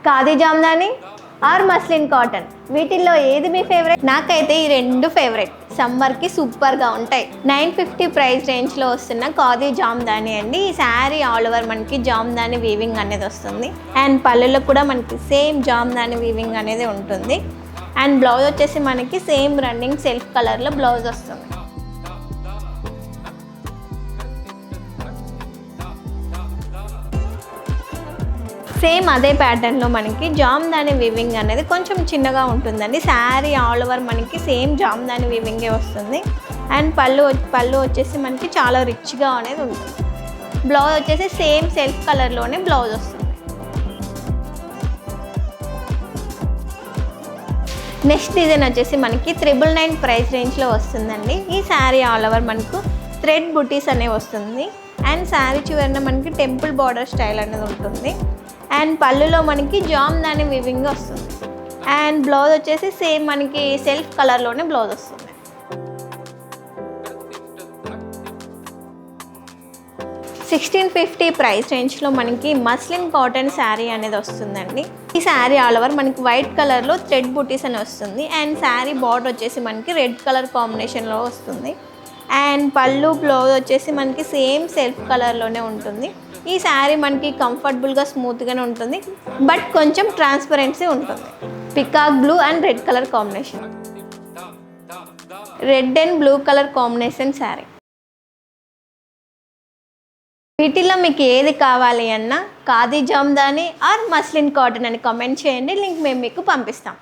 Khadi Jamdani or muslin cotton, వీటిల్లో ఏది మీ favourite? నాకైతే ఈ రెండు ఫేవరెట్. సమ్మర్కి సూపర్గా ఉంటాయి. 950 ప్రైస్ రేంజ్లో వస్తున్న ఖాదీ జామ్దాని అండి. ఈ శారీ ఆల్ ఓవర్ మనకి జామ్దాని వీవింగ్ అనేది వస్తుంది. అండ్ పళ్ళులో కూడా మనకి సేమ్ జామ్దాని వీవింగ్ అనేది ఉంటుంది. అండ్ బ్లౌజ్ వచ్చేసి మనకి సేమ్ రన్నింగ్ సెల్ఫ్ కలర్లో బ్లౌజ్ వస్తుంది. సేమ్ అదే ప్యాటర్న్లో మనకి జామ్దాని వీవింగ్ అనేది కొంచెం చిన్నగా ఉంటుందండి. శారీ ఆల్ ఓవర్ మనకి సేమ్ జామ్దాని వీవింగే వస్తుంది. అండ్ పళ్ళు వచ్చేసి మనకి చాలా రిచ్గా అనేది ఉంటుంది. బ్లౌజ్ వచ్చేసి సేమ్ సెల్ఫ్ కలర్లోనే బ్లౌజ్ వస్తుంది. నెక్స్ట్ డిజైన్ వచ్చేసి మనకి 999 ప్రైస్ రేంజ్లో వస్తుందండి. ఈ శారీ ఆల్ ఓవర్ మనకు థ్రెడ్ బుటీస్ అనేవి వస్తుంది. అండ్ శారీ చివరిన మనకి టెంపుల్ బార్డర్ స్టైల్ అనేది ఉంటుంది. అండ్ పళ్ళులో మనకి జామ్దాని వీవింగ్ వస్తుంది. అండ్ బ్లౌజ్ వచ్చేసి సేమ్ మనకి సెల్ఫ్ కలర్లోనే బ్లౌజ్ వస్తుంది. $1650 ప్రైస్ రేంజ్లో మనకి మస్లిన్ కాటన్ శారీ అనేది వస్తుందండి. ఈ శారీ ఆల్ ఓవర్ మనకి వైట్ కలర్లో థ్రెడ్ బుటీస్ అని వస్తుంది. అండ్ శారీ బార్డర్ వచ్చేసి మనకి రెడ్ కలర్ కాంబినేషన్లో వస్తుంది. అండ్ పళ్ళు బ్లౌజ్ వచ్చేసి మనకి సేమ్ సెల్ఫ్ కలర్లోనే ఉంటుంది. ఈ శారీ మనకి కంఫర్టబుల్గా స్మూత్గానే ఉంటుంది, బట్ కొంచెం ట్రాన్స్పరెన్సీ ఉంటుంది. Peacock blue and red colour combination, red and blue colour combination sari. వీటిలో మీకు ఏది కావాలి అన్నా khadi Jamdani or muslin cotton అని కామెంట్ చేయండి. లింక్ మేము మీకు పంపిస్తాం.